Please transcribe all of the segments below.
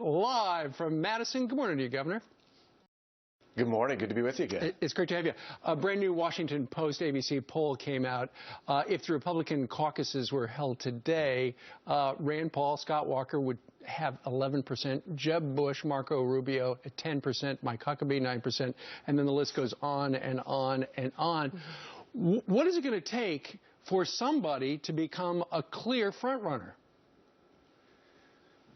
live from Madison. Good morning to you, Governor. Good morning. Good to be with you again. It's great to have you. A brand new Washington Post ABC poll came out. If the Republican caucuses were held today, Rand Paul, Scott Walker would have 11%, Jeb Bush, Marco Rubio at 10%, Mike Huckabee 9%, and then the list goes on and on and on. What is it going to take for somebody to become a clear frontrunner?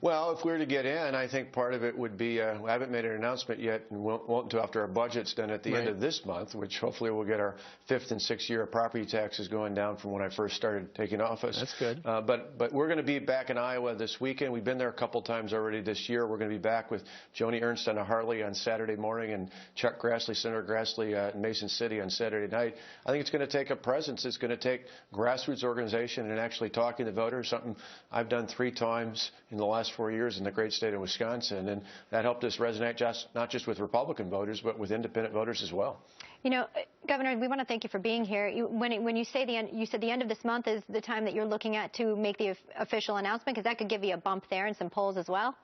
Well, if we were to get in, I think part of it would be, we haven't made an announcement yet, and won't until after our budget's done at the end of this month, which hopefully we'll get our 5th and 6th year of property taxes going down from when I first started taking office. That's good. But we're going to be back in Iowa this weekend. We've been there a couple times already this year. We're going to be back with Joni Ernst on a Harley on Saturday morning and Chuck Grassley, Senator Grassley in Mason City on Saturday night. I think it's going to take a presence. It's going to take grassroots organization and actually talking to voters, something I've done 3 times in the last 4 years in the great state of Wisconsin, and that helped us resonate not just with Republican voters, but with independent voters as well. You know, Governor, we want to thank you for being here. When you say you said the end of this month is the time that you're looking at to make the official announcement, because that could give you a bump there and some polls as well.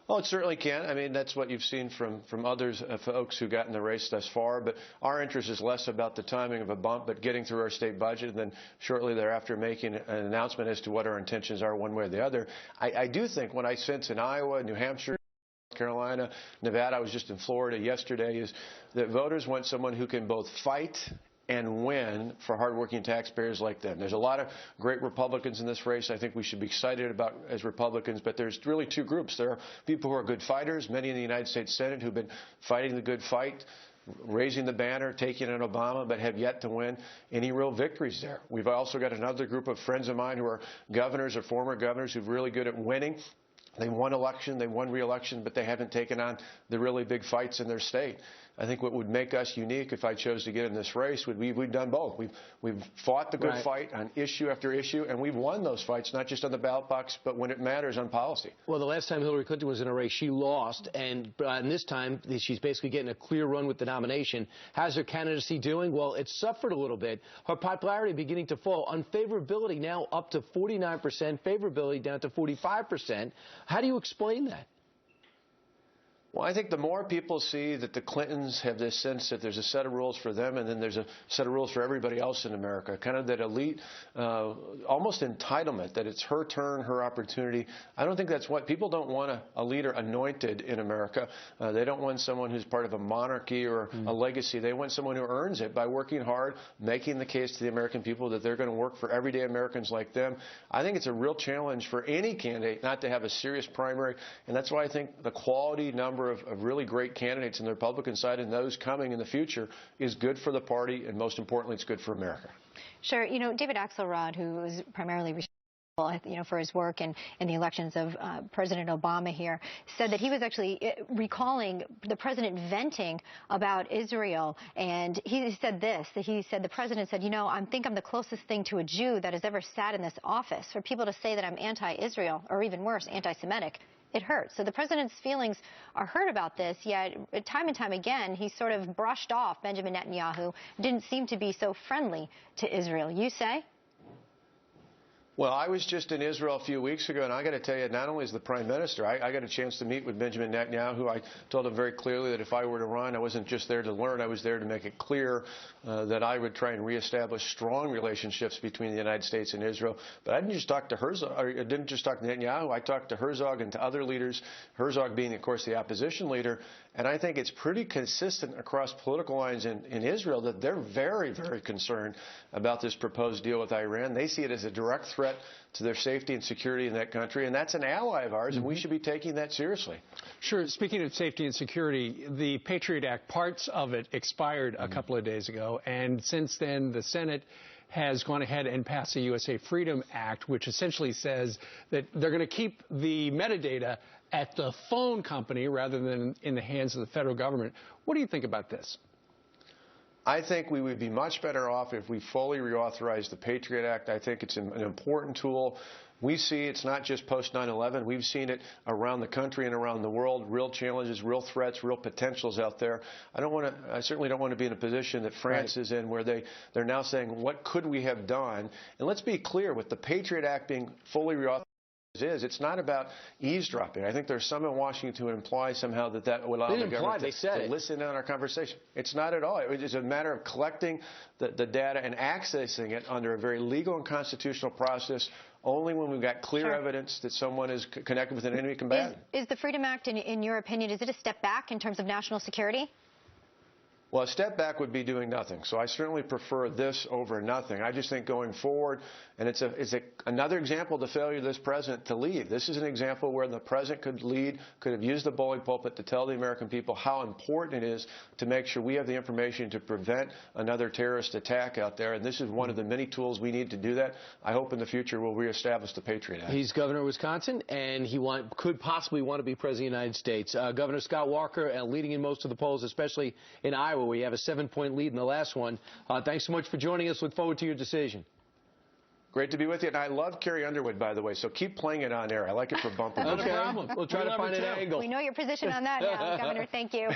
Well, it certainly can. I mean, that's what you've seen from others, folks who got in the race thus far. But our interest is less about the timing of a bump, but getting through our state budget and then shortly thereafter making an announcement as to what our intentions are one way or the other. I do think what I sense in Iowa, New Hampshire, North Carolina, Nevada, I was just in Florida yesterday, is that voters want someone who can both fight and win for hardworking taxpayers like them. There's a lot of great Republicans in this race I think we should be excited about as Republicans, but there's really 2 groups. There are people who are good fighters, many in the United States Senate who've been fighting the good fight, raising the banner, taking on Obama, but have yet to win any real victories there. We've also got another group of friends of mine who are governors or former governors who are really good at winning. They won election, they won re-election, but they haven't taken on the really big fights in their state. I think what would make us unique if I chose to get in this race would be we've done both. We've fought the good fight on issue after issue, and we've won those fights, not just on the ballot box, but when it matters on policy. Well, the last time Hillary Clinton was in a race, she lost, and this time she's basically getting a clear run with the nomination. How's her candidacy doing? Well, it suffered a little bit. Her popularity beginning to fall. Unfavorability now up to 49%, favorability down to 45%. How do you explain that? Well, I think the more people see that the Clintons have this sense that there's a set of rules for them and then there's a set of rules for everybody else in America, kind of that elite, almost entitlement, that it's her turn, her opportunity. I don't think that's what people don't want a leader anointed in America. They don't want someone who's part of a monarchy or a legacy. They want someone who earns it by working hard, making the case to the American people that they're going to work for everyday Americans like them. I think it's a real challenge for any candidate not to have a serious primary, and that's why I think the quality number of really great candidates on the Republican side and those coming in the future is good for the party, and most importantly, it's good for America. Sure. You know, David Axelrod, who is primarily responsible for his work in the elections of President Obama here, said that he was actually recalling the president venting about Israel. And he said this, that he said, the president said, you know, I think I'm the closest thing to a Jew that has ever sat in this office. For people to say that I'm anti-Israel, or even worse, anti-Semitic, it hurts. So the president's feelings are hurt about this, yet time and time again, he sort of brushed off Benjamin Netanyahu, didn't seem to be so friendly to Israel. You say? Well, I was just in Israel a few weeks ago, and I got to tell you, not only as the prime minister, I got a chance to meet with Benjamin Netanyahu. I told him very clearly that if I were to run, I wasn't just there to learn. I was there to make it clear that I would try and reestablish strong relationships between the United States and Israel. But I didn't just talk to Herzog, or I didn't just talk to Netanyahu. I talked to Herzog and to other leaders, Herzog being, of course, the opposition leader. And I think it's pretty consistent across political lines in Israel that they're very, very concerned about this proposed deal with Iran. They see it as a direct threat to their safety and security in that country, and that's an ally of ours, and we should be taking that seriously. Sure. Speaking of safety and security, the Patriot Act, parts of it expired a couple of days ago, and since then the Senate has gone ahead and passed the USA Freedom Act, which essentially says that they're going to keep the metadata at the phone company rather than in the hands of the federal government. What do you think about this? I think we would be much better off if we fully reauthorize the Patriot Act. I think it's an important tool. We see it's not just post 9/11. We've seen it around the country and around the world. Real challenges, real threats, real potentials out there. I certainly don't want to be in a position that France is in, where they're now saying, what could we have done? And let's be clear, with the Patriot Act being fully reauthorized, is. It's not about eavesdropping. I think there's some in Washington who imply somehow that would allow the government to listen in on our conversation. It's not at all. It's a matter of collecting the data and accessing it under a very legal and constitutional process only when we've got clear evidence that someone is connected with an enemy combatant. Is the Freedom Act, in your opinion, is it a step back in terms of national security? Well, a step back would be doing nothing. So I certainly prefer this over nothing. I just think going forward, and it's another example of the failure of this president to lead. This is an example where the president could lead, could have used the bully pulpit to tell the American people how important it is to make sure we have the information to prevent another terrorist attack out there. And this is one of the many tools we need to do that. I hope in the future we'll reestablish the Patriot Act. He's governor of Wisconsin, and he could possibly want to be president of the United States. Governor Scott Walker leading in most of the polls, especially in Iowa, where you have a 7-point lead in the last one. Thanks so much for joining us. Look forward to your decision. Great to be with you. And I love Carrie Underwood, by the way, so keep playing it on air. I like it for bumping. No problem. We'll try to find an angle. We know your position on that now, Governor. Thank you.